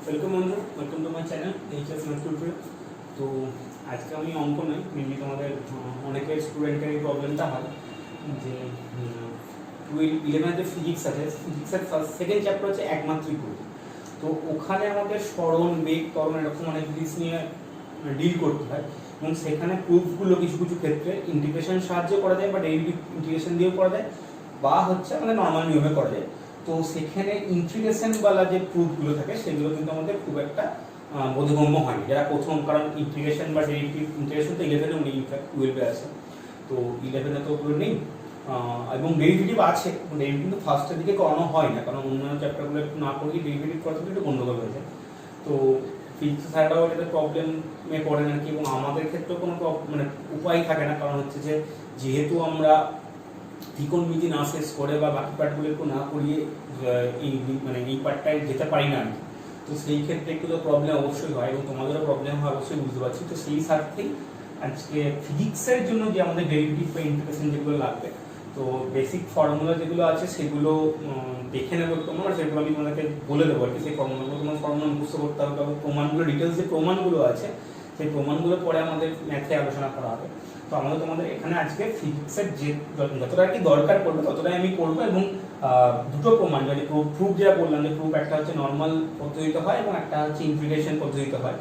Welcome বন্ধু, welcome to my channel HS math tutorial. তো আজকে আমি অঙ্ক নয়, মেনলি তোমাদের অনেকের স্টুডেন্টের এই প্রবলেমটা হয় যে 11-এ ফিজিক্স আছে, ফিজিক্সের সেকেন্ড চ্যাপ্টার হচ্ছে একমাত্রিক গ্রুপ। তো ওখানে আমাদের স্মরণ, বেগ, ত্বরণ এরকম অনেক জিনিস নিয়ে ডিল করতে হয় এবং সেখানে প্রুফগুলো কিছু কিছু ক্ষেত্রে ইন্টিগ্রেশন সাহায্য করা যায় বা ডেরিভেটিভ ইন্টিগ্রেশন দিয়েও করা যায় বা হচ্ছে আমাদের নর্মাল নিয়মে করা যায়। তো সেখানে ইন্টিগ্রেশনওয়ালা যে প্রুফগুলো থাকে সেগুলো কিন্তু আমাদের খুব একটা বোধগম্য হয়নি যারা প্রথম, কারণ ইন্টিগ্রেশন বা ডেরিভেটিভ ইন্টিগ্রেশন তো 11-এও নেই, ইনফ্যাক্ট 12-এ আছে। তো 11-এ তো ওগুলো নেই এবং ডেরিভেটিভ আছে, ডেরিভেটিভ কিন্তু ফার্স্টের দিকে করানো হয় না, কারণ অন্যান্য চ্যাপ্টারগুলো একটু না করিয়ে ডেরিভেটিভ করাতে একটু গন্ডগোল হয়ে যায়। তো ফিজিক্স স্যাররাও এটাতে প্রবলেমে পড়ে নাকি, এবং আমাদের ক্ষেত্রেও কোনো মানে উপায় থাকে না, কারণ হচ্ছে যে যেহেতু আমরা ত্রিকোণমিতি না শেষ করে বা বাকি পার্টগুলো একটু না করিয়ে এই মানে এই পার্টটায় যেতে পারি না আমি। তো সেই ক্ষেত্রে একটু তো প্রবলেম অবশ্যই হয় এবং তোমাদেরও প্রবলেম হয় অবশ্যই বুঝতে পারছি। তো সেই স্বার্থেই আজকে ফিজিক্সের জন্য যে আমাদের ডেরিভেটিভ বা ইন্টিগ্রেশন যেগুলো লাগবে, তো বেসিক ফর্মুলা যেগুলো আছে সেগুলো দেখে নেবো তোমরা, সেগুলো আমি তোমাদেরকে বলে দেবো আর কি। সেই ফর্মুলাগুলো তোমার ফর্মুলা মুখস্থ করতে হবে এবং প্রমাণগুলো, ডিটেলস যে প্রমাণগুলো আছে সেই প্রমাণগুলো পরে আমাদের ম্যাথে আলোচনা করা হবে। তো আমাদের তোমাদের এখানে আজকে ফিজিক্সের যে যতটা আর কি দরকার পড়বে ততটাই আমি করবো এবং দুটো প্রমাণ, মানে প্রুফ যেটা বললাম যে প্রুফ একটা হচ্ছে নর্মাল পদ্ধতিতে হয় এবং একটা হচ্ছে ইন্টিগ্রেশন পদ্ধতিতে হয়।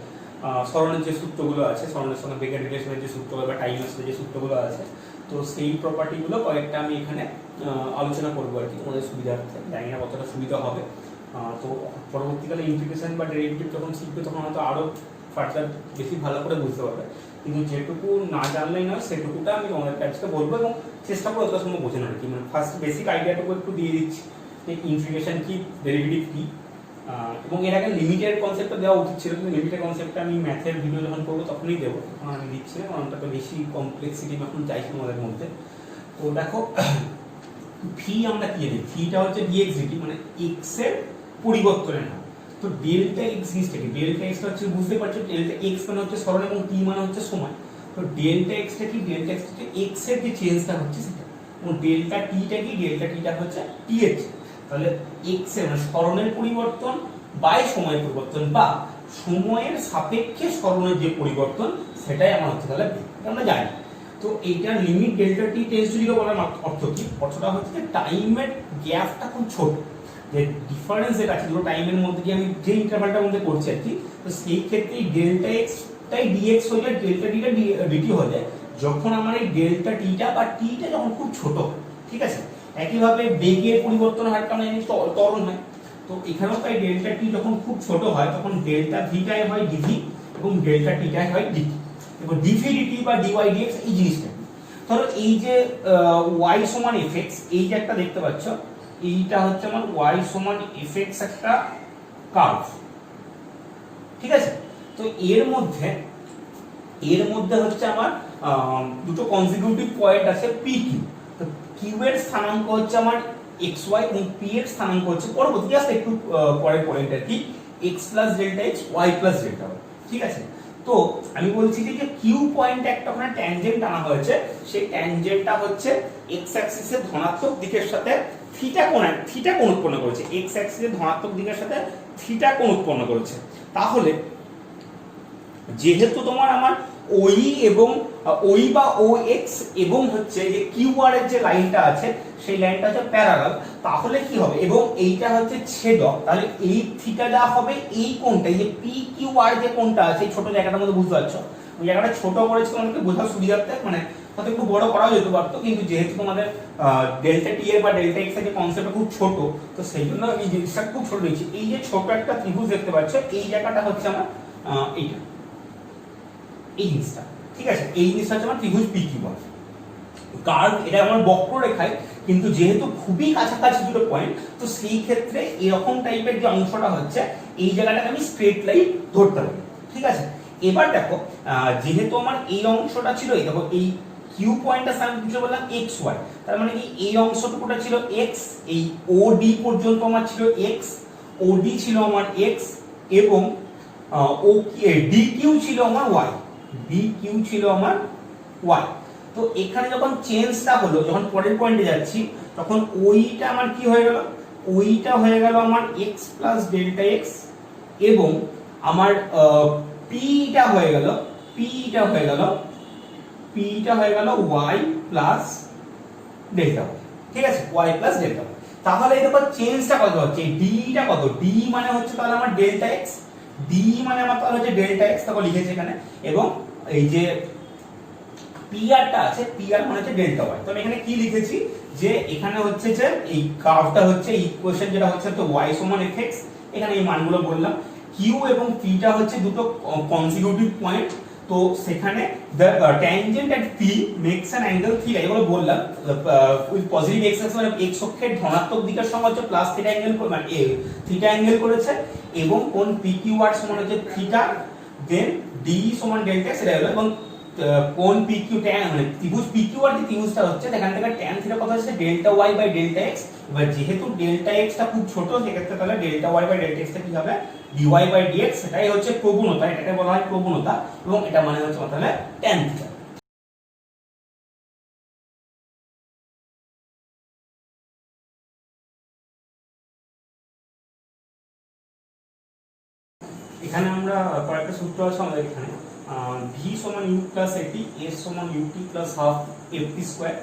সরণের যে সূত্রগুলো আছে, সরণের সঙ্গে বেগের রিলেশনের যে সূত্রগুলো বা টাইমের সাথে যে সূত্রগুলো আছে, তো সেই প্রপার্টিগুলো কয়েকটা আমি এখানে আলোচনা করবো আর কি তোমাদের সুবিধার্থে। জানি না কতটা সুবিধা হবে। তো পরবর্তীকালে ইন্টিগ্রেশন বা ডেরিভেটিভ যখন শিখবে তখন হয়তো আরও ফার্দার বেশি ভালো করে বুঝতে পারবে, কিন্তু যেটুকু না জানলেই নয় সেটুকুটা আমি তোমাদের কাছে বলবো এবং চেষ্টা করবো যতটা সম্ভব বোঝানো আর কি। মানে ফার্স্ট বেসিক আইডিয়াটুকু একটু দিয়ে দিচ্ছি যে ইন্টিগ্রেশন কি, ডেরিভেটিভ কি, এবং এর আগে লিমিটের কনসেপ্টটা দেওয়া উচিত ছিল, কিন্তু লিমিটের কনসেপ্টটা আমি ম্যাথের ভিডিও যখন করবো তখনই দেবো, তখন আমি দিচ্ছি না, কারণ ওটা তো বেশি কমপ্লেক্সিটি এখন চাইছি আমাদের মধ্যে। তো দেখো ভি আমরা কি জানি, ভিটা হচ্ছে ডিএক্স ডিটি, মানে এক্স এর পরিবর্তনের হার। তো ডেল্টা এক্স জিনিসটা কি, ডেল্টা এক্স হচ্ছে বুঝতে পারছো, ডেল্টা এক্স মানে হচ্ছে সরণ এবং টি মানে হচ্ছে সময়। তো ডেল্টা এক্সটা কি, ডেল্টা এক্স হচ্ছে এক্স এর যে চেঞ্জটা হচ্ছে সেটা, এবং ডেল্টা টিটা কি, ডেল্টা টিটা হচ্ছে টি এর। তাহলে এক্স এর মানে সরণের পরিবর্তন বাই সময়ের পরিবর্তন বা সময়ের সাপেক্ষে সরণের যে পরিবর্তন সেটাই আমার হচ্ছে তাহলে আমরা জানি। তো এইটার limit delta T tends to 0 বলার অর্থ কি, অর্থটা হচ্ছে যে টাইমের গ্যাপটা খুব ছোট, যে ডিফারেন্স যেটা আছে দুটো টাইমের মধ্যে যে আমি যে ইন্টারভালটার মধ্যে করছি আর কি, তো সেই ক্ষেত্রে ডেল্টা এক্স টাই ডিএক্স হয়ে যায়, ডেল্টা টিটা ডিটি হয়ে যায় যখন আমার এই ডেল্টা টিটা বা টিটা যখন খুব ছোট হয়। ঠিক আছে, একইভাবে বেগের পরিবর্তন হারটা আমরা জানি ত্বরণ হয়। তো এখানেও তাই ডেল্টা টি যখন খুব ছোট হয় তখন ডেল্টা ভিটাই হয় ডিভি এবং ডেল্টা টিটাই হয় ডিটি। এবং ডিভি ডিটি বা ডিওয়াই ডিএক্স এই জিনিসটা, ধরো এই যে y সমান fx, এই যে একটা দেখতে পাচ্ছ, এইটা হচ্ছে আমার y সমান fx একটা কার্ভ। ঠিক আছে, তো এর মধ্যে হচ্ছে আমার দুটো কনজিকিউটিভ পয়েন্ট আছে p q। তো q এর স্থানাঙ্ক হচ্ছে আমার xy এবং p এর স্থানাঙ্ক হচ্ছে পরবর্তী জাস্ট একটু পরের পয়েন্ট আর কি x + delta x y + delta y। ঠিক আছে, তো আমি বলছি যে কিউ পয়েন্টে একটা ওখানে ট্যানজেন্ট টানা হয়েছে, সেই ট্যানজেন্টটা হচ্ছে এক্স অ্যাক্সিসের ধনাত্মক দিকের সাথে থিটা কোণ উৎপন্ন করেছে, এক্স অ্যাক্সিসের ধনাত্মক দিকের সাথে থিটা কোণ উৎপন্ন করেছে। তাহলে যেহেতু তোমার আমার ওই এবং ওই বা ও এক্স এবং হচ্ছে যে কিউ আর এর যে লাইনটা আছে সেই লাইনটা হচ্ছে প্যারালাল, তাহলে কি হবে, এবং এইটা হচ্ছে ছেদক, তাহলে এই থিটাটা হবে এই কোণটা, এই যে পি কিউ আর যে কোণটা আছে এই ছোট জায়গাটার মধ্যে, বুঝতে পারছো ওই জায়গাটা ছোট করেছে তোমাদেরকে বোঝার সুবিধার্থে, মানে হয়তো একটু বড় করা যেতে পারতো, কিন্তু যেহেতু তোমাদের ডেল্টা টি এর বা ডেল্টা এক্স এর যে কনসেপ্টটা খুব ছোট, তো সেই জন্য এই জিনিসটা খুব ছোট নিয়েছি। এই যে ছোট একটা ত্রিভুজ দেখতে পাচ্ছ, এই জায়গাটা হচ্ছে আমার এইটা, এই জিনিসটা। ঠিক আছে, এই জিনিসটা হচ্ছে আমার ত্রিভুজ পি কিউ আর কার্ভ, এটা আমার বক্ররেখায়, কিন্তু যেহেতু খুবই কাছাকাছি দুটো পয়েন্ট, তো সেই ক্ষেত্রে এরকম টাইপের যে অংশটা হচ্ছে এই জায়গাটাকে আমি স্ট্রেট লাইন ধরতে পারি। ঠিক আছে, এবার দেখো যেহেতু আমার এই অংশটা ছিল, এই দেখো এই কিউ পয়েন্টটা আমি কিছু বললাম এক্স ওয়াই, তার মানে কি এই অংশটুকুটা ছিল এক্স, এই ও ডি পর্যন্ত আমার ছিল এক্স, ও ডি ছিল আমার এক্স এবং ও ডি কিউ ছিল আমার ওয়াই, ডি কিউ ছিল আমার ওয়াই। তো এখানে যখন চেঞ্জটা হলো, যখন পরের পয়েন্টে যাচ্ছি তখন ওইটা আমার কি হয়ে গেল, ওইটা হয়ে গেল আমার x + ডেল্টা x এবং আমার পিটা হয়ে গেল পিটা হয়ে গেল y প্লাস ডেল্টা, ঠিক আছে, y প্লাস ডেল্টা। তাহলে এই দেখো চেঞ্জটা কত হচ্ছে, ডিটা কত, ডি মানে হচ্ছে তাহলে আমার ডেল্টা এক্স, ডি মানে আমার তাহলে হচ্ছে ডেল্টা এক্স, তারপর লিখেছি এখানে, এবং এই যে পিআরটা আছে, পিআর মানে হচ্ছে ডেল্টা ওয়াই। তো আমি এখানে কি লিখেছি যে এখানে হচ্ছে যে এই কার্ভটা হচ্ছে ইকুয়েশন যেটা হচ্ছে তো y সমান fx, এখানে এই মানগুলো বললাম। কিউ এবং পিটা হচ্ছে দুটো কনসিকিউটিভ পয়েন্ট, তো সেখানে the tangent at p makes an angle theta, এগুলো বললাম উইথ পজিটিভ x অ্যাক্সিস, মানে x অক্ষের ধনাত্মক দিকের সঙ্গে হচ্ছে প্লাস থিটা অ্যাঙ্গেল, মানে থিটা অ্যাঙ্গেল করেছে, এবং কোণ PQR সমান হচ্ছে থিটা, দেন ডি সমান ডেল্টা এক্স এটা হলো, এবং কোণ PQ tan মানে ত্রিভুজ PQR যে ত্রিভুজটা হচ্ছে সেখান থেকে tan থিটা কত হচ্ছে delta y by delta x। এবার যেহেতু ডেল্টা x টা খুব ছোট, সেক্ষেত্রে তাহলে delta y by delta x টা কি হবে dy বাই dx, সেটাই হচ্ছে প্রবণতা, এটাকে বলা হয় প্রবণতা, এবং এটা মানে হচ্ছে তাহলে tan থিটা। এখানে আমরা কয়েকটা সূত্র আছে আমাদের এখানে, v সমান u প্লাস এটি, s সমান ut plus half ft square,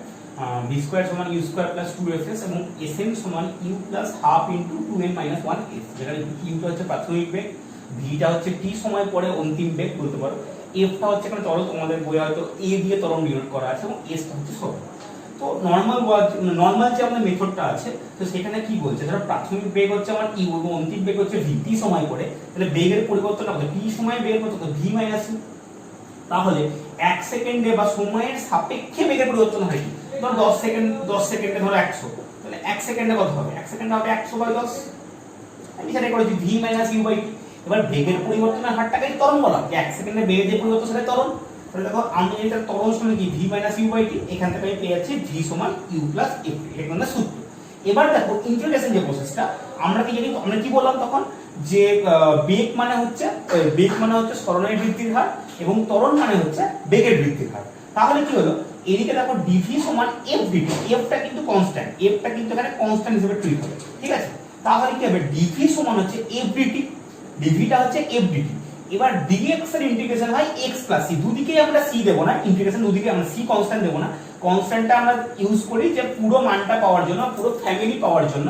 v square সমান u স্কয়ার প্লাস 2fs, এবং sm সমান u plus half into 2n minus 1s, যেখানে u টা হচ্ছে প্রাথমিক বেগ, v টা হচ্ছে t সময় পরে অন্তিম বেগ বলতে পারো, f টা হচ্ছে এখানে ত্বরণ, তোমাদের বইয়ে হয়তো a দিয়ে ত্বরণ ডিনোট করা আছে, এবং s টা হচ্ছে সরণ। তো নরমাল যে আমাদের মেথডটা আছে, তো সেখানে কি বলছে, ধরো প্রাথমিক বেগ হচ্ছে আমার u এবং অন্তিম বেগ হচ্ছে v, t সময় পরে, তাহলে বেগের পরিবর্তনটা কত, t সময় বেগের কত, v মাইনাস u। তাহলে 1 সেকেন্ডে বা সময়ের সাপেক্ষে বেগের পরিবর্তন হয় কি, ধরো 10 সেকেন্ডে ধরো 100, তাহলে 1 সেকেন্ডে কত হবে, 1 সেকেন্ডে হবে 100 বাই 10, আমি সেটা করেছি v minus u by t। এবার বেগের পরিবর্তনের হারটাকে ত্বরণ বলা, যে 1 সেকেন্ডে বেগের যে পরিবর্তন সেটা ত্বরণ। তাহলে দেখো আমি এটা ত্বরণ সমান কি v minus u by t, এখান থেকে আমি পেয়ে যাচ্ছি v সমান u প্লাস f, এটা মানে সূত্র। এবার দেখো ইন্টিগ্রেশন যে প্রসেসটা, আমরা কি জানি, আমরা কি বললাম তখন, যে বেগ মানে হচ্ছে সরণের বৃদ্ধির হার, এবং ত্বরণ মানে হচ্ছে বেগের বৃদ্ধির হার। তাহলে কি হলো, এদিকে দেখো dv সমান f dt, f টা কিন্তু কনস্ট্যান্ট, f টা কিন্তু এখানে কনস্ট্যান্ট হিসেবে ট্রিট হবে, ঠিক আছে। তাহলে কি হবে, dv সমান হচ্ছে f dt, dv টা হচ্ছে f dt। এবার dx এর ইন্টিগ্রেশন হয় x প্লাস c, দুদিকেই আমরা c দেব না, ইন্টিগ্রেশন দুদিকে আমরা c কনস্ট্যান্ট দেব না, কনস্ট্যান্টটা আমরা ইউজ করি যে পুরো মানটা পাওয়ার জন্য, পুরো ফ্যামিলি পাওয়ার জন্য।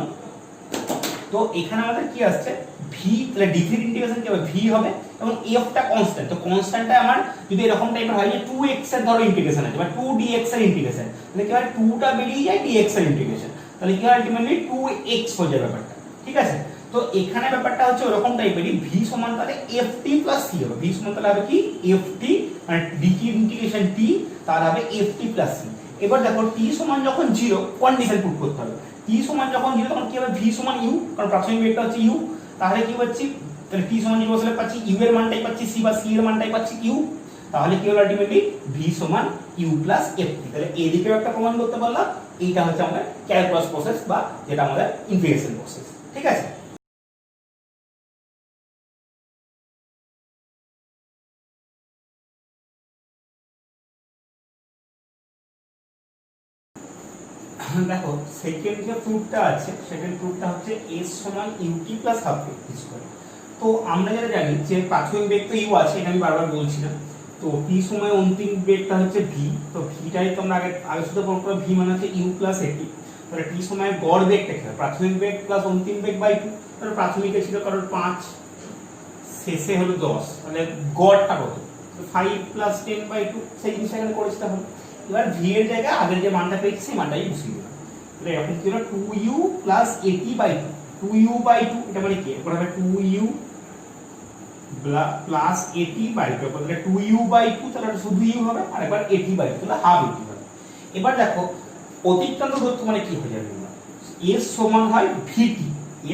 তো এখানে আমাদের কি আসছে v, তাহলে dv এর ইন্টিগ্রেশন কি হবে, v হবে, এবং f টা কনস্ট্যান্ট, তো কনস্ট্যান্টটা আমার যদি এরকম টাইপের হয় যে 2x এর ধরো ইন্টিগ্রেশন আছে, বা 2dx এর ইন্টিগ্রেশন, তাহলে কি হয় 2 টা বেরিয়ে যায় dx এর ইন্টিগ্রেশন, তাহলে কি হয় আলটিমেটলি 2x হয়ে যাবে ব্যাপারটা, ঠিক আছে। তো এখানে ব্যাপারটা হচ্ছে ওরকম টাইপেরই, v সমান তাহলে ft প্লাস c হবে, v সমান তাহলে হবে কি ft, মানে dt ইন্টিগ্রেশন t, তার হবে ft প্লাস c। এবার দেখো t সমান যখন 0, কন্ডিশন পুট করতে হবে, t সমান যখন 0 তখন কি হবে, v সমান u, কারণ প্রাথমিক বেগটা হচ্ছে u, তাহলে কি হচ্ছে, তাহলে t সমান 0 বসলে পাচ্ছি u এর মানটাই পাচ্ছি c, বা c এর মানটাই পাচ্ছি q, তাহলে কি হলো আলটিমেটলি v সমান u প্লাস ft। তাহলে এই দিকেও একটা প্রমাণ করতে পারলাম, এইটা হচ্ছে আমাদের ক্যালকুলাস প্রসেস, বা যেটা আমাদের ইন্টিগ্রেশন প্রসেস, ঠিক আছে। দেখো সেকেন্ড যে প্রুফটা আছে, সেকেন্ড প্রুফটা হচ্ছে s সমান ut plus half ft square. তো আমরা যেটা জানি যে প্রাথমিক বেগ তো u আছে, এটা আমি বারবার বলছি না, তো t সময় অন্তিম বেগটা হচ্ছে v, তো v টাই তো আমরা আগে শুধু বলবো, v মানে হচ্ছে u প্লাস at, তাহলে t সময় গড় বেগটা কি হবে, প্রাথমিক বেগ প্লাস অন্তিম বেগ বাই 2, তাহলে প্রাথমিকে ছিল কারণ 5, শেষে হলো 10, তাহলে গড়টা কত, 5 প্লাস 10 বাই 2, সেই জিনিসটা এখানে করেছিতে হবে। এবার v এর জায়গায় আগের যে মানটা পেয়েছি সেই মানটাই বসিয়ে দিলাম, তাহলে এখন কি হলো 2u plus at by 2, 2u by 2, এটা মানে কি, এরপর হবে 2u প্লাস at বাই 2, তাহলে 2u বাই 2, তাহলে শুধু u হবে, আর একবার at বাই 2, তাহলে হাফ at হবে। এবার দেখো অতিক্রান্ত দূরত্ব মানে কি হয়ে যাবে, s সমান হয় vt,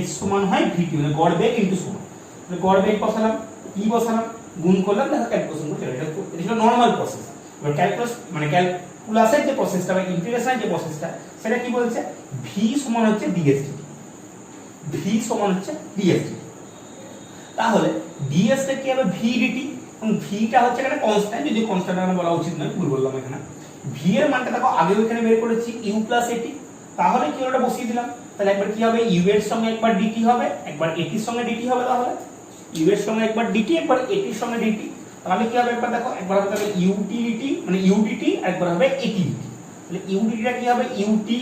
s সমান হয় vt, মানে গড় বেগ ইনটু সময়, তাহলে গড় বেগ বসালাম, t বসালাম, গুণ করলাম, দেখো ক্যালকুলেশন করতে এটা ছিল নরমাল প্রসেস। এবার ক্যালকুলাস মানে ক্যালকুলাসের যে প্রসেসটা বা ইন্টিগ্রেশনের যে প্রসেসটা, সেটা কি বলছে, v সমান হচ্ছে ds dt, v সমান হচ্ছে ds dt। তাহলে ds টা কি হবে v dt, এবং v টা হচ্ছে এখানে কনস্ট্যান্ট, যদি কনস্ট্যান্ট আমরা বলা উচিত নয়, ভুল বললাম এখানে। v এর মানটা দেখো আগেও এখানে বের করেছি u প্লাস at, তাহলে কি ওটা বসিয়ে দিলাম, তাহলে একবার কি হবে u এর সঙ্গে একবার dt হবে, একবার at এর সঙ্গে dt হবে, তাহলে ইউ এর সঙ্গে একবার ডিটি, একবার এটির সঙ্গে ডিটি, তাহলে কি হবে একবার দেখো, একবার হবে তাহলে ইউটিলিটি মানে ইউডিটি, আর একবার হবে এটিলিটি। তাহলে ইউডিটিটা কি হবে, ইউটি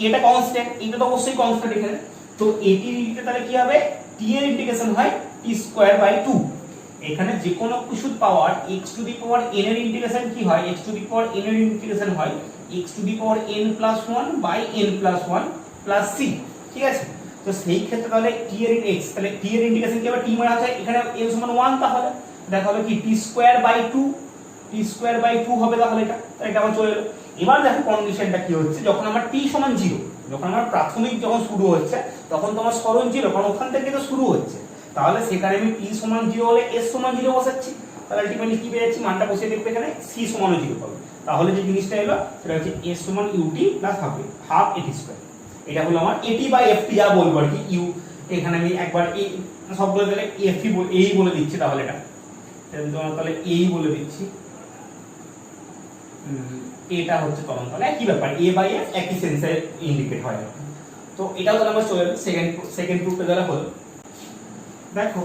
এটা কনস্ট্যান্ট, এটা তো অবশ্যই কনস্ট্যান্ট এখানে, তো এটিলিটিটা তাহলে কি হবে, টি এর ইন্টিগ্রেশন হয় টি স্কয়ার বাই 2। এখানে যে কোনো কিছুর power x to the power n এর ইন্টিগ্রেশন কি হয়, x to the power n এর ইন্টিগ্রেশন হয় x to the power n plus 1 by n plus 1 plus c, ঠিক আছে। তো সেই ক্ষেত্রে তাহলে t এর x, তাহলে t এর ইন্টিগ্রেশন কি হবে, t মানে আছে এখানে n সমান 1, তাহলে দেখা হবে কি t square by 2, t square by 2 হবে, তাহলে এটা আমার চলে এলো। এবার দেখো কন্ডিশনটা কি হচ্ছে, যখন আমার t সমান 0, যখন আমার প্রাথমিক যখন শুরু হচ্ছে তখন তোমার সরণ 0, কারণ ওখান থেকে তো শুরু হচ্ছে, তাহলে সেখানে আমি t সমান 0 হলে s সমান 0 বসাচ্ছি, তাহলে আলটিমেটলি কি পেয়ে যাচ্ছি, মানটা বসিয়ে দেখবে এখানে c সমান 0 পাবো। তাহলে যে জিনিসটা এলো সেটা হচ্ছে s সমান ut plus half at square. এটা হলো আমার at বাই ft, যা বলবো আর কি, u এখানে আমি একবার এই সবগুলো তাহলে ft এই বলে দিচ্ছি, তাহলে এটা তাহলে এই বলে দিচ্ছি, এটা হচ্ছে তখন তাহলে একই ব্যাপার, a বাই f একই সেন্সে ইন্ডিকেট হয়। তো এটাও তাহলে আমরা চলে এলো সেকেন্ড প্রুফটা দ্বারা হলো। দেখো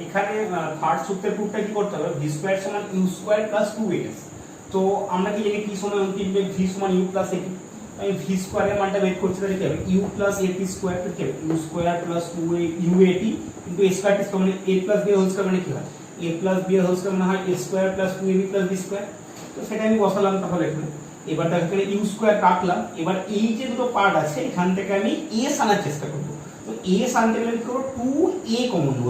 এখানে থার্ড সূত্রের প্রুফটা কি করতে হবে, v স্কয়ার সমান u স্কয়ার প্লাস 2as। তো আমরা কি জানি t সমান অন্তিমে v সমান u প্লাস at, আমি v স্কয়ারের মানটা বের করছি, তাহলে কি হবে u প্লাস at স্কয়ার, কি হবে u square plus 2at into a square, t মানে a plus b whole square, মানে কি হয় a plus b whole square, মানে হয় a square plus 2ab plus b square. তো সেটা আমি বসালাম তাহলে এখানে, এবার দেখো এখানে u স্কয়ার কাটলাম, এবার এই যে দুটো পার্ট আছে এখান থেকে আমি a আনার চেষ্টা করব। তো a আনতে গেলে কি করব, 2a কমন নেব,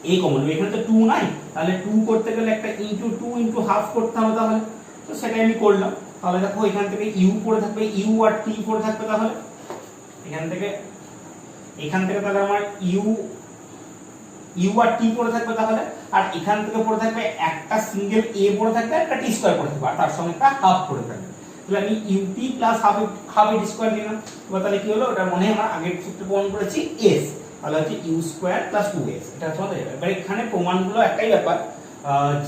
2a কমন নেব, এখানে তো 2 নাই, তাহলে 2 করতে গেলে একটা ইনটু 2 ইনটু হাফ করতে হবে, তাহলে তো সেটাই আমি করলাম। তাহলে দেখো এখান থেকে u পড়ে থাকবে, u আর t পড়ে থাকবে, তাহলে এখান থেকে তাহলে আমার u আর t পড়ে থাকবে, তাহলে আর এখান থেকে পড়ে থাকবে একটা সিঙ্গেল a পড়ে থাকবে, একটা t স্কয়ার পড়ে থাকবে, আর তার সঙ্গে একটা হাফ পড়ে থাকবে। তাহলে আমি ut plus half t square নিলাম। এবার তাহলে কি হলো, ওটা মনে হয় আমরা আগের সূত্রে প্রমাণ করেছি s, তাহলে হচ্ছে u স্কয়ার প্লাস 2s। এটা হচ্ছে আমাদের। এবার এখানে প্রমাণগুলো একটাই ব্যাপার,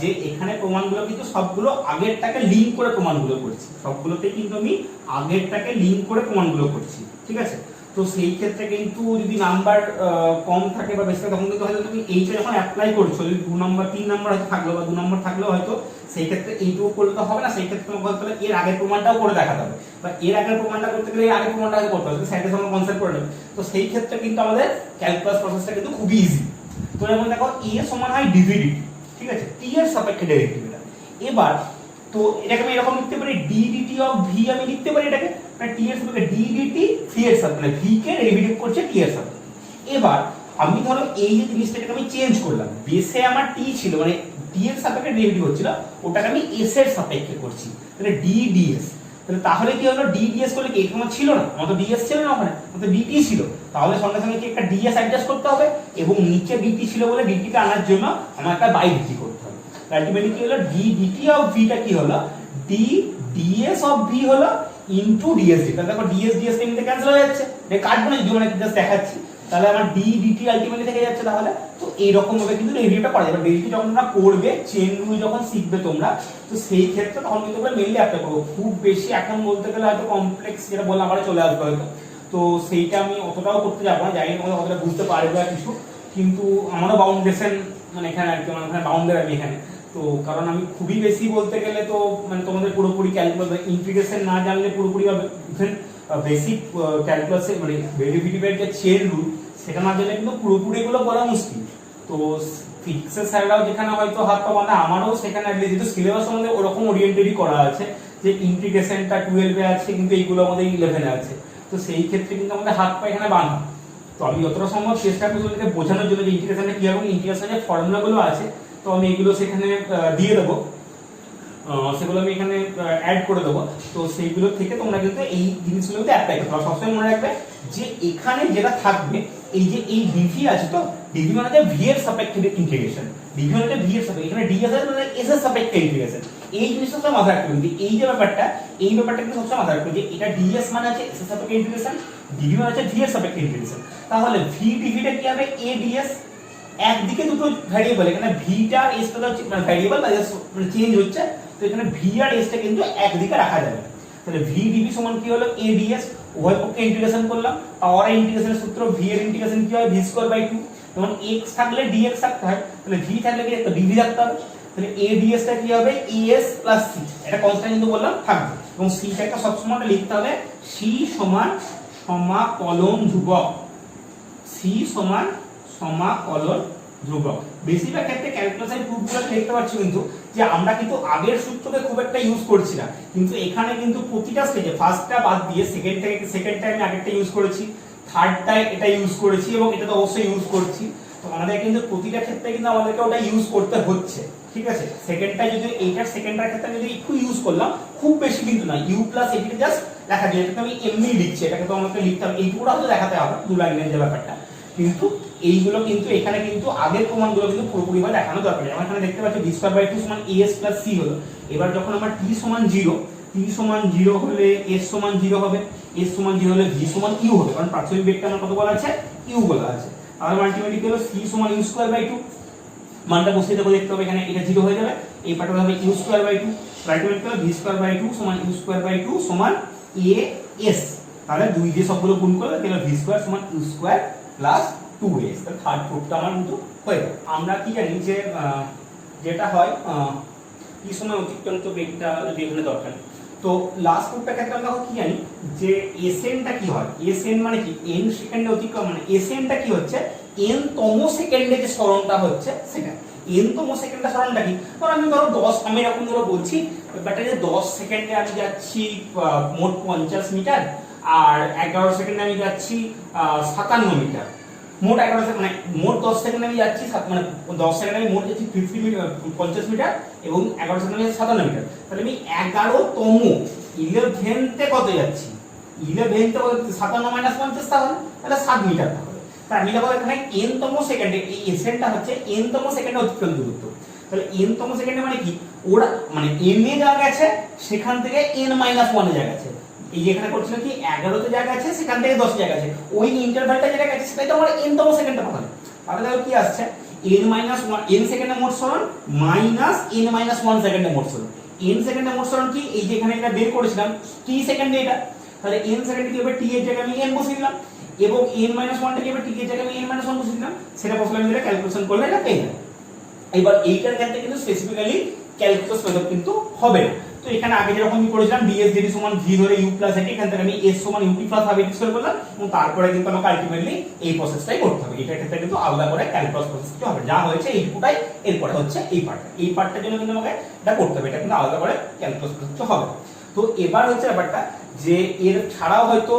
যে এখানে প্রমাণগুলো কিন্তু সবগুলো আগেরটাকে লিংক করে প্রমাণগুলো করছি, সবগুলোতেই কিন্তু আমি আগেরটাকে লিংক করে প্রমাণগুলো করছি, ঠিক আছে। তো সেই ক্ষেত্রে কিন্তু যদি নাম্বার কম থাকে বা বেশি থাকে, তখন কিন্তু হয়তো তুমি এইটা যখন অ্যাপ্লাই করছো, যদি 2 নাম্বার 3 নাম্বার হয়তো থাকলো বা 2 নাম্বার থাকলেও হয়তো সেই ক্ষেত্রে এইটুকু করলে তো হবে না, সেই ক্ষেত্রে তোমাকে বলতে হবে এর আগের প্রমাণটাও করে দেখাতে হবে, বা এর আগের প্রমাণটা করতে গেলে এর আগের প্রমাণটা আগে করতে হবে, সাইডে সঙ্গে কনসেপ্ট করে নেবে। তো সেই ক্ষেত্রে কিন্তু আমাদের ক্যালকুলাস প্রসেসটা কিন্তু খুবই ইজি। তো যেমন দেখো a সমান হয় dvdt, ঠিক আছে, t এর সাপেক্ষে ডেরিভেটিভ এটা। এবার তো এটাকে আমি এরকম লিখতে পারি ddt অফ v, আমি লিখতে পারি এটাকে মানে t এর সাপেক্ষে ddt v এর সাপেক্ষে, মানে v কে ডেরিভেটিভ করছে t এর সাপেক্ষে। এবার আমি ধরো এই যে জিনিসটাকে আমি চেঞ্জ করলাম, বেসে আমার t ছিল মানে t এর সাপেক্ষে ডেরিভেটিভ হচ্ছিল, ওটাকে আমি s এর সাপেক্ষে করছি, তাহলে d ds। তাহলে কি হলো, d ds করলে কি এখানে ছিল না, আমার তো ds ছিল না, ওখানে আমার তো dt ছিল, তাহলে সঙ্গে সঙ্গে কি একটা ds অ্যাডজাস্ট করতে হবে, এবং নিচে dt ছিল বলে dt টা আনার জন্য আমার একটা বাই dt করতে হবে। আলটিমেটলি কি হলো, d dt অফ v টা কি হলো, d ds অফ v হলো ইনটু ds dt। তাহলে দেখো ds ds কে ক্যান্সেল হয়ে যাচ্ছে, এটা কাটবো না, মানে জাস্ট দেখাচ্ছি, তাহলে আমার d dt আলটিমেটলি থেকে যাচ্ছে। তাহলে তো এই রকম ভাবে কিন্তু ডেরিভেটিভটা করা যাবে। ডেরিভেটিভ যখন তোমরা করবে, চেন রুল যখন শিখবে তোমরা, তো সেই ক্ষেত্রে তখন কিন্তু তোমরা মেইনলি অ্যাপ্লাই করবে। খুব বেশি এখন বলতে গেলে হয়তো কমপ্লেক্স যেটা বললাম আবার চলে আসবে হয়তো, তো সেইটা আমি অতটাও করতে যাবো না, জানি না তোমরা কতটা বুঝতে পারবে আর কিছু, কিন্তু আমারও বাউন্ডেশন মানে এখানে আর কি, মানে এখানে বাউন্ডারি আমি এখানে, তো কারণ আমি খুবই বেশি বলতে গেলে তো মানে তোমাদের পুরোপুরি ক্যালকুলাস ইন্টিগ্রেশন না জানলে পুরোপুরি হবে, ইভেন বেসিক ক্যালকুলাসে মানে ডেরিভেটিভের যে চেন রুল সেটা না জানলে কিন্তু পুরোপুরি এগুলো বলা মুশকিল। তো ফিজিক্সের স্যাররাও যেখানে হয়তো হাত পা বাঁধা, আমারও সেখানে যেহেতু সিলেবাস আমাদের ওরকম ওরিয়েন্টেডই করা আছে যে ইন্টিগ্রেশনটা 12 এ আছে কিন্তু এইগুলো আমাদের 11 এ আছে, তো সেই ক্ষেত্রে কিন্তু আমাদের হাত পা এখানে বাঁধা। তো আমি যতটা সম্ভব চেষ্টা করছি ওদেরকে বোঝানোর জন্য যে ইন্টিগ্রেশনটা কি এবং ইন্টিগ্রেশনের ফর্মুলাগুলো আছে, তো আমি এগুলো সেখানে দিয়ে দেবো, সেগুলো আমি এখানে অ্যাড করে দেবো। তো সেইগুলো থেকে তোমরা কিন্তু এই জিনিসগুলোতে অ্যাপ্লাই করতে হবে। সবসময় মনে রাখবে যে এখানে যেটা থাকবে, এই যে এই ডিভি আছে, তো ডিভি মানে v এর সাপেক্ষে ইন্টিগ্রেশন, ডিভি মানে v এর সাপেক্ষে, এখানে d আছে মানে s এর সাপেক্ষে ইন্টিগ্রেশন। এই জিনিসটা সব মাথায় রাখতে হবে, এই যে ব্যাপারটা, এই ব্যাপারটা কিন্তু সবসময় মাথায় রাখতে হবে যে এটা ds মানে আছে s এর সাপেক্ষে ইন্টিগ্রেশন, ডিভি মানে আছে v এর সাপেক্ষে ইন্টিগ্রেশন। তাহলে v ডিভিটা কি হবে, a ds, একদিকে দুটো ভ্যারিয়েবল, এখানে v টা আর s টা হচ্ছে মানে ভ্যারিয়েবল বা মানে চেঞ্জ হচ্ছে, তো এখানে v আর s টা কিন্তু একদিকে রাখা যাবে। তাহলে v dv সমান কি হলো, a ds, উভয় পক্ষে ইন্টিগ্রেশন করলাম, পাওয়ার ইন্টিগ্রেশনের সূত্র v এর ইন্টিগ্রেশন কি হয় v²/2, যেমন x থাকলে dx থাকতে হয়, তাহলে v থাকলে কি একটা dv থাকতে হবে, তাহলে a ds টা কি হবে as + c, এটা কনস্ট্যান্ট কিন্তু বললাম থাকবে, এবং c টাকে সব সময় লিখতে হবে c সমান সমাকলন ধ্রুবক, c সমান সমাকলন ধ্রুবক। বেশিরভাগ ক্ষেত্রে ক্যালকুলাসের প্রুফগুলো দেখতে পাচ্ছি কিন্তু যে আমরা কিন্তু আগের সূত্রকে খুব একটা ইউজ করছি না, কিন্তু এখানে কিন্তু প্রতিটা স্টেজে ফার্স্টটা বাদ দিয়ে সেকেন্ডটা আমি আগেরটা ইউজ করেছি, থার্ডটা এটা ইউজ করেছি, এবং এটা তো অবশ্যই ইউজ করছি। তো আমাদের কিন্তু প্রতিটা ক্ষেত্রে কিন্তু আমাদেরকে ওটা ইউজ করতে হচ্ছে, ঠিক আছে। সেকেন্ডটা যদি এইটার সেকেন্ডটার ক্ষেত্রে যদি একটু ইউজ করলাম, খুব বেশি কিন্তু না, u প্লাস এটিকে জাস্ট লেখা যায়, এটাকে আমি এমনি লিখছি, এটাকে তো আমাকে লিখতে হবে, এইটুকুটা হয়তো দেখাতে হবে দু লাইনের যে ব্যাপারটা, কিন্তু এইগুলো কিন্তু এখানে কিন্তু আগের প্রমাণগুলো কিন্তু পুরোপুরিভাবে দেখানো দরকার। যেমন এখানে দেখতে পাচ্ছি v²/2 সমান as + c হলো। এবার যখন আমার t সমান 0, t সমান 0 হলে s সমান 0 হবে, s সমান 0 হলে v সমান u হবে, কারণ প্রাথমিক বেগটা আমার কত বলা আছে, u বলা আছে। আর আলটিমেটলি হলো c সমান u²/2, মানটা বসিয়ে দেবো, দেখতে হবে এখানে এটা 0 হয়ে যাবে, এই পার্টটা হবে u²/2, আলটিমেটলি হলো v²/2 সমান u²/2 সমান as, তাহলে 2 দিয়ে সবগুলো গুণ করলে তাহলে v² সমান u² + 2s, তাহলে থার্ড প্রুফটা আমার কিন্তু হয়ে গেল। আমরা কি জানি যে যেটা হয় কি সময় অতিক্রান্ত বেগটা যদি এখানে দরকার, তো লাস্ট প্রুফটা ক্ষেত্রে আমরা কি জানি যে sn-টা কি হয়, sn মানে কি n সেকেন্ডে অতিক্রম, মানে sn-টা কি হচ্ছে n তম সেকেন্ডে যে সরণটা হচ্ছে সেটা, n তম সেকেন্ডে সরণটা কি, ধরো আমি 10, আমি এরকম বলছি ব্যাপারটা যে 10 সেকেন্ডে আমি যাচ্ছি মোট 50 মিটার, আর 11 সেকেন্ডে আমি যাচ্ছি 57 মিটার, মোট 11 সেকেন্ড, মানে মোট 10 সেকেন্ডে আমি যাচ্ছি মানে 10 সেকেন্ডে আমি মোট যাচ্ছি 50 মিটার, এবং 11 সেকেন্ডে যাচ্ছি 57 মিটার, তাহলে আমি 11তম 11তে কত যাচ্ছি, 11তে কত, 57 - 50, তাহলে 7 মিটার হবে। তাহলে আমি দেখো এখানে n তম সেকেন্ডে, এই sn-টা হচ্ছে n তম সেকেন্ডে অতিক্রান্ত দূরত্ব, তাহলে n তম সেকেন্ডে মানে কি, ওরা মানে m এ যা গেছে সেখান থেকে n - 1 এ যা গেছে, এই যে এখানে করছিল কি 11তে জায়গা আছে সেখান থেকে 10 জায়গা আছে, ওই ইন্টারভ্যালটা যেটা গেছে সেটাই তো আমরা n তম সেকেন্ডে পাবো। তাহলে দেখো কি আসছে n - 1, n সেকেন্ডে মোট সরণ মাইনাস n - 1 সেকেন্ডে মোট সরণ। n সেকেন্ডে মোট সরণ কি, এই যে এখানে এটা বের করেছিলাম t সেকেন্ডে এটা, তাহলে n সেকেন্ডে কি হবে, t এর জায়গায় আমি n বসিয়ে দিলাম, এবং n - 1 টা কি হবে, t এর জায়গায় আমি n - 1 বসিয়ে দিলাম, সেটা বসলে আমি এটা ক্যালকুলেশন করলে এটা পেয়ে যাবে। এবার এইটার ক্ষেত্রে কিন্তু স্পেসিফিক্যালি ক্যালকুলাস মেথড কিন্তু হবে না। তো এখানে আগে যেরকম আমি করেছিলাম ds dt সমান v ধরে u প্লাস এটি, এখান থেকে আমি s সমান ut প্লাস হবে এটি স্কয়ার করলাম, এবং তারপরে কিন্তু আমাকে আলটিমেটলি এই প্রসেসটাই করতে হবে। এটার ক্ষেত্রে কিন্তু আলাদা করে ক্যালকুলাস প্রসেস কিছু হবে, যা হয়েছে এইটুকুটাই, এরপরে হচ্ছে এই পার্টটার জন্য কিন্তু আমাকে এটা করতে হবে, এটা কিন্তু আলাদা করে ক্যালকুলাস প্রসেস হবে। তো এবার হচ্ছে ব্যাপারটা যে এর ছাড়াও হয়তো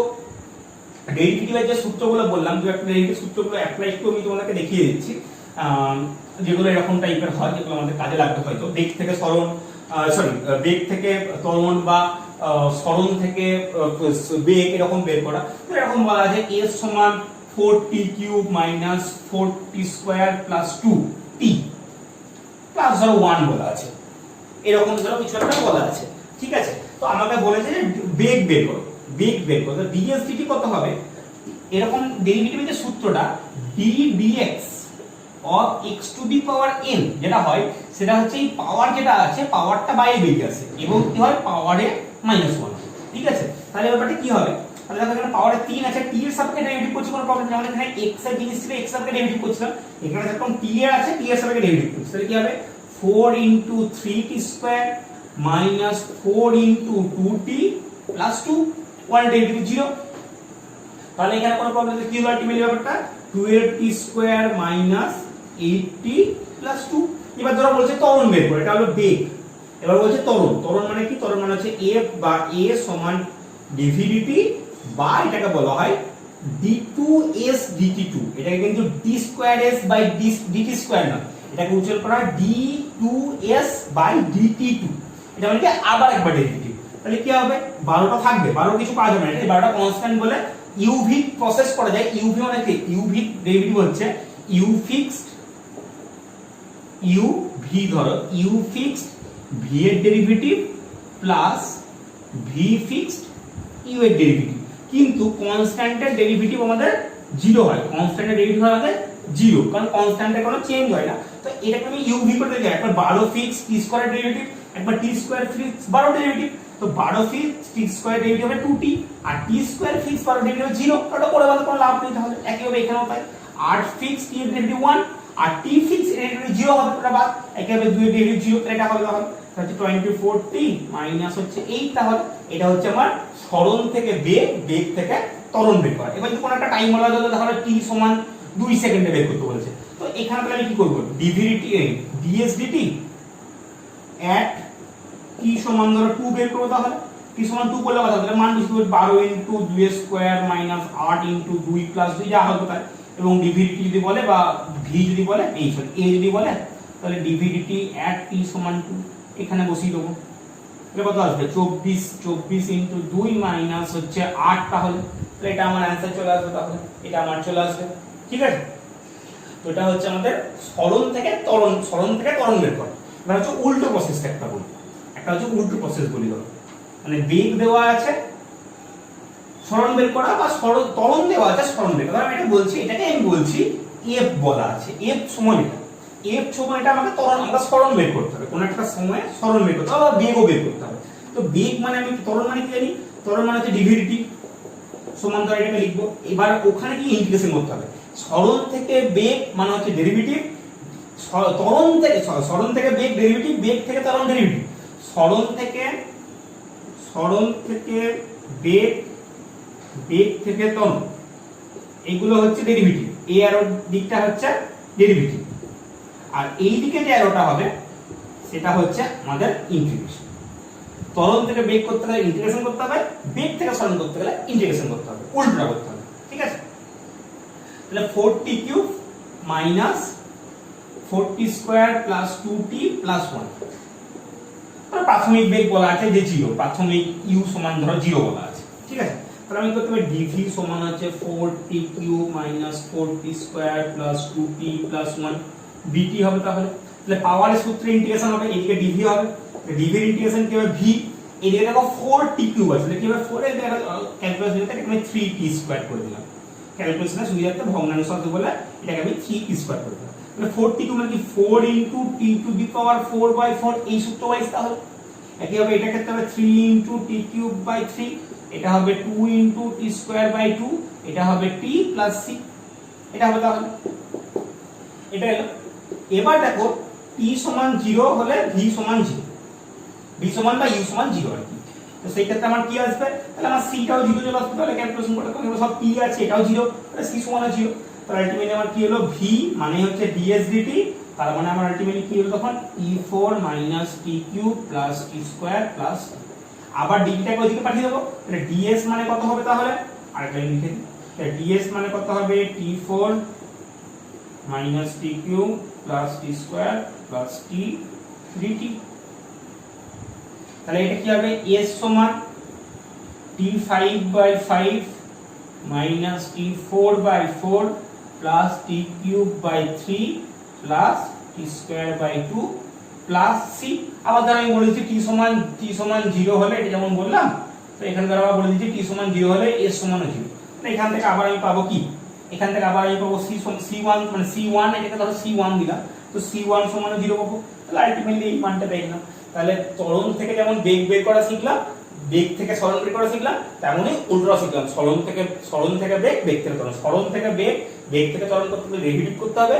ডেরিভেটিভের যে সূত্রগুলো বললাম, দু একটা ডেরিভেটিভ সূত্রগুলো অ্যাপ্লাই একটু আমি তোমাদেরকে দেখিয়ে দিচ্ছি, যেগুলো এরকম টাইপের হয়, যেগুলো আমাদের কাজে লাগবে হয়তো, বেগ থেকে সরণ, বেগ থেকে ত্বরণ বা সরণ থেকে বেগ এরকম বের করা। তো এরকম বলা আছে s সমান 4t³ - 4t² + 2t প্লাস ধরো 1 বলা আছে, এরকম ধরো কিছু একটা বলা আছে, ঠিক আছে। তো আমাকে বলেছে যে বেগ বের করো, বেগ বের করো, তো ds dt কত হবে, এরকম ডেরিভেটিভের যে সূত্রটা d dx of x to the power n যেটা হয় সেটা হচ্ছে এই পাওয়ার যেটা আছে পাওয়ারটা বাইরে বেরিয়ে আসে, এবং কি হয় পাওয়ারে -1, ঠিক আছে। তাহলে ব্যাপারটা কি হবে, তাহলে দেখো এখানে পাওয়ারে 3 আছে, t এর সাপেক্ষে ডেরিভেটিভ করছি কোনো প্রবলেম নেই, আমরা এখানে x এর জিনিস ছিল x এর সাপেক্ষে ডেরিভেটিভ করছিলাম, এখানে যখন t এর আছে t এর সাপেক্ষে ডেরিভেটিভ করছি, তাহলে কি হবে 4 × 3t² - 4 × 2t + 2, 1 ডেরিভেটিভ 0। তাহলে এখানে কোনো প্রবলেম নেই, কি হলো আলটিমেটলি ব্যাপারটা 12t² - 8t + 2। এবার ধরো বলছে ত্বরণ বের করে, এটা হলো বেগ। এবার বলছে ত্বরণ মানে কি, ত্বরণ মানে হচ্ছে f বা a সমান dv dt, বা এটাকে বলা হয় d2s dt2, এটাকে কিন্তু d²s/dt² না, এটাকে উচ্চারণ করা হয় d2s/dt2, এটা মানে কি আবার একবার ডেরিভেটিভ। তাহলে কি হবে 12টা থাকবে, 12 কিছু কাজ হবে না, এই 12টা কনস্ট্যান্ট বলে uv প্রসেস করা যায়। uv মানে কি, uv ডেরিভেটিভ হচ্ছে u ফিক্সড, uv ধরো u ফিক্সড v এর derivative plus v fixed u এর ডেরিভেটিভ, কিন্তু কনস্ট্যান্টের ডেরিভেটিভ আমাদের 0 হয়, কনস্ট্যান্টের ডেরিভেটিভ হয় আমাদের 0, কারণ কনস্ট্যান্টের কোনো চেঞ্জ হয় না। তো এটাকে আমি uv করে দিই, একবার 12 ফিক্স t² ডেরিভেটিভ, একবার t² ফিক্স 12 ডেরিভেটিভ, তো তো 12 ফিক্স t স্কয়ার ডেরিভেটিভ হবে 2t, আর t স্কয়ার ফিক্স 12 ডেরিভেটিভ হবে 0, ওটা করে বলতে কোনো লাভ নেই। তাহলে একইভাবে এখানেও তাই 8 ফিক্স t এর ডেরিভেটিভ 1 আর t ফিক্স এর ডেরিভেটিভ 0 হবে, ওটা বাদ। একইভাবে 2 এর ডেরিভেটিভ 0, তাহলে এটা হবে তাহলে হচ্ছে 24t মাইনাস হচ্ছে 8। তাহলে এটা হচ্ছে আমার সরণ থেকে বেগ, বেগ থেকে ত্বরণ বের করা। এবার যদি কোনো একটা টাইম বলা যায় তাহলে t সমান 2 সেকেন্ডে বের করতে বলেছে, তো এখানে তাহলে আমি কি করব, dvdt ds dt at t সমান ধরো 2 বের করব। তাহলে t সমান 2 করলে কথা, তাহলে মান বেশি হবে 12 into 2 square minus 8 into 2 plus 2 যা হবে তাই। এবং dvdt যদি বলে বা v যদি বলে এই সরি a যদি বলে, তাহলে dvdt at t সমান 2 এখানে বসিয়ে দেবো। এটা কত আসবে 24 ইনটু 2 মাইনাস হচ্ছে 8। তাহলে এটা আমার অ্যানসার চলে আসবে। তাহলে এটা আমার চলে আসবে, ঠিক আছে। তো এটা হচ্ছে আমাদের সরণ থেকে ত্বরণ বের করা। এটা হচ্ছে উল্টো প্রসেসটা একটা বলি, একটা হচ্ছে উল্টো প্রসেস বলি ধরো, মানে বেগ দেওয়া আছে সরণ বের করা, বা ত্বরণ দেওয়া আছে সরণ বের করা। আমি এটা বলছি, এটাকে আমি বলছি f বলা আছে, f সমান এটা, f সমান এটা আমাকে আমরা সরণ বের করতে হবে, কোন একটা সময়ে সরণ বের করতে হবে বা বেগও বের করতে হবে। তো বেগ মানে আমি ত্বরণ মানে কি জানি, ত্বরণ মানে হচ্ছে dvdt সমান, তো এটাকে লিখবো। এবার ওখানে কি ইন্টিগ্রেশন করতে হবে, সরণ থেকে বেগ মানে হচ্ছে ডেরিভেটিভ, সরণ থেকে বেগ ডেরিভেটিভ, বেগ থেকে ত্বরণ ডেরিভেটিভ, সরণ থেকে বেগ, বেগ থেকে ত্বরণ, এইগুলো হচ্ছে ডেরিভেটিভ। এই অ্যারোর দিকটা হচ্ছে ডেরিভেটিভ, আর এই দিকে যে অ্যারোটা হবে সেটা হচ্ছে আমাদের ইন্টিগ্রেশন। ত্বরণ থেকে বেগ করতে গেলে ইন্টিগ্রেশন করতে হবে, বেগ থেকে সরণ করতে গেলে ইন্টিগ্রেশন করতে হবে, উল্টোটা করতে হবে, ঠিক আছে। তাহলে 4t cube minus 4t square plus 2t plus 1, মানে প্রাথমিক বেগ বলা আছে যে 0, প্রাথমিক u সমান ধরো 0 বলা আছে, ঠিক আছে। তাহলে আমি করতে পারি dv সমান হচ্ছে 4t cube minus 4t square plus 2t plus 1 dt হবে। তাহলে পাওয়ারের সূত্রে ইন্টিগ্রেশন হবে, এদিকে dv হবে, dv এর ইন্টিগ্রেশন কি হবে v, এদিকে দেখো 4t কিউব আছে, কি হবে 4 এর ক্যালকুলাস দিতে এখানে 3t স্কয়ার করে দিলাম, ক্যালকুলেশনের সুবিধার্থে ভগ্নাংশ আছে বলে এটাকে আমি 3t স্কয়ার করে দিলাম। তাহলে 4t কিউব মানে কি 4 ইনটু t টু দি পাওয়ার 4/4, এই সূত্র ওয়াইজ। তাহলে একই হবে এটা ক্ষেত্রে হবে 3 ইনটু t কিউব বাই 3, এটা হবে 2 ইনটু t স্কয়ার বাই 2, এটা হবে t প্লাস c, এটা হবে। তাহলে এটা হলো। এবার দেখো t সমান 0 হলে v সমান 0, v সমান বা u সমান 0 আর কি। তো সেই ক্ষেত্রে আমার কি আসবে, তাহলে আমার c টাও 0 চলে আসবে। তাহলে ক্যালকুলেশন করতে কারণ সব p আছে, এটাও 0, তাহলে c সমান 0। তাহলে আলটিমেটলি আমার কি হলো, v মানে হচ্ছে ds dt, তার মানে আমার আলটিমেটলি কি হলো তখন e4 t cube plus t square plus, আবার dt টাকে ওইদিকে পাঠিয়ে দেব। তাহলে ds মানে কত হবে, তাহলে আরেকটা লিখে দিই, তাহলে ds মানে কত হবে t4 t cube plus t square plus t dt। তাহলে এটা কি হবে, s সমান t5/5 minus t4/4 plus t cube by 3 plus t square by 2 plus c। আবার ধর আমি বলেছি t সমান 0 হলে, এটা যেমন বললাম, তো এখানে ধর আবার বলে দিচ্ছি t সমান 0 হলে s সমান 0। তাহলে এখান থেকে আবার আমি পাবো কি, এখান থেকে আবার আমি পাবো c1 মানে c1, এটাকে ধরো c1 দিলাম, তো c1 সমান 0 পাবো। তাহলে আলটিমেটলি এই মানটা পেয়ে গেলাম। তাহলে ত্বরণ থেকে যেমন বেগ বের করা শিখলাম, বেগ থেকে সরণ বের করা শিখলাম, তেমনই উল্টোটা শিখলাম, সরণ থেকে বেগ, বেগ থেকে ত্বরণ, সরণ থেকে বেগ, বেগ থেকে ত্বরণ করতে গেলে ডেরিভেটিভ করতে হবে,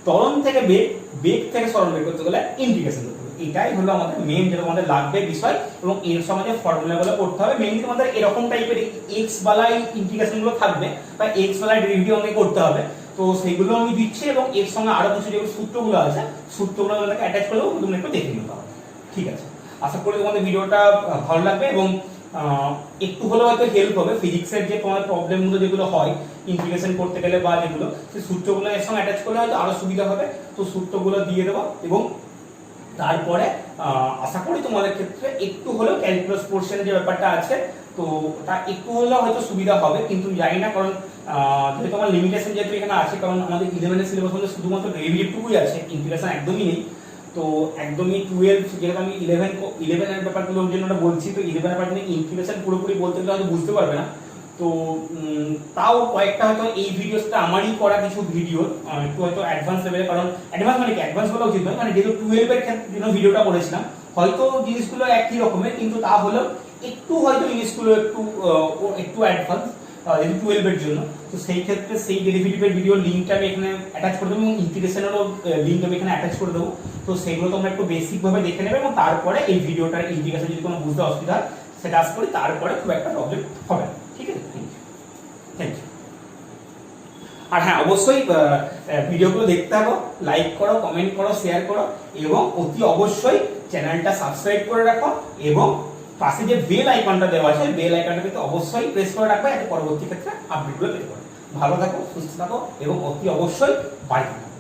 ত্বরণ থেকে বেগ, বেগ থেকে সরণ বের করতে গেলে ইন্টিগ্রেশন করতে হবে। এটাই হলো আমাদের মেইন যেটা আমাদের লাগবে বিষয়, এবং এর সঙ্গে ফর্মুলাগুলো করতে হবে। মেইনলি আমাদের এরকম টাইপের x বালাই ইন্টিগ্রেশন গুলো থাকবে, বা x বালাই ডেরিভেটিভ আমাকে করতে হবে। তো সেইগুলো আমি দিচ্ছি, এবং এর সঙ্গে আরো কিছু যে সূত্রগুলো আছে, সূত্রগুলো আমাকে অ্যাটাচ করলেও তোমরা একটু দেখে নিতে হবে, ঠিক আছে। আশা করি তোমাদের ভিডিওটা ভালো লাগবে, এবং একটু হলেও হয়তো হেল্প হবে। ফিজিক্সের যে তোমার প্রবলেমগুলো যেগুলো হয় ইন্টিগ্রেশন করতে গেলে বা যেগুলো, সেই সূত্রগুলো এর সঙ্গে অ্যাটাচ করলে হয়তো আরো সুবিধা হবে। তো সূত্রগুলো দিয়ে দেবো, এবং তারপরে আশা করি তোমাদের ক্ষেত্রে একটু হলেও ক্যালকুলাস পোর্শনের যে ব্যাপারটা আছে, তো তা একটু হলেও হয়তো সুবিধা হবে, কিন্তু জানি না, কারণ যেহেতু আমার লিমিটেশন যেহেতু এখানে আছে, কারণ আমাদের 11 এর সিলেবাস মধ্যে শুধুমাত্র ডেরিভেটিভটুকুই আছে, ইন্টিগ্রেশন একদমই নেই। তো একদমই 12 যেহেতু আমি 11 এর ব্যাপারগুলোর জন্য বলছি, তো 11 এর ব্যাপার নিয়ে ইন্টিগ্রেশন পুরোপুরি বলতে গেলে হয়তো বুঝতে পারবে না। তো তো তাও কয়েকটা হয়তো এই ভিডিওসটা আমারই করা কিছু ভিডিও একটু হয়তো অ্যাডভান্স লেভেলে, কারণ অ্যাডভান্স মানে কি অ্যাডভান্স বলা উচিত নয়, মানে যেহেতু 12 এর ক্ষেত্রে জন্য ভিডিওটা করেছিলাম হয়তো জিনিসগুলো একই রকমের, কিন্তু তা হলেও একটু হয়তো জিনিসগুলো একটু অ্যাডভান্স যেহেতু 12 এর জন্য। তো সেই ক্ষেত্রে সেই ডেরিভেটিভের ভিডিও লিঙ্কটা আমি এখানে অ্যাটাচ করে দেবো এবং ইন্টিগ্রেশনেরও লিঙ্ক আমি এখানে অ্যাটাচ করে দেবো। তো সেগুলো তোমরা একটু বেসিক ভাবে দেখে নেবে এবং তারপরে এই ভিডিওটার ইন্টিগ্রেশন যদি কোনো বুঝতে অসুবিধা হয় সেটা আশা করি তারপরে খুব একটা প্রবলেম হবে না। ঠিক আছে, থ্যাংক ইউ। আর হ্যাঁ, অবশ্যই ভিডিওগুলো দেখতে থাকো, লাইক করো, কমেন্ট করো, শেয়ার করো এবং অতি অবশ্যই চ্যানেলটা সাবস্ক্রাইব করে রাখো এবং পাশে যে বেল আইকনটা দেওয়া আছে বেল আইকনটা কিন্তু অবশ্যই প্রেস করে রাখবে যাতে পরবর্তী ক্ষেত্রে আপডেটগুলো পেতে পারো। ভালো থাকো, সুস্থ থাকো এবং অতি অবশ্যই বাড়িতে থাকো।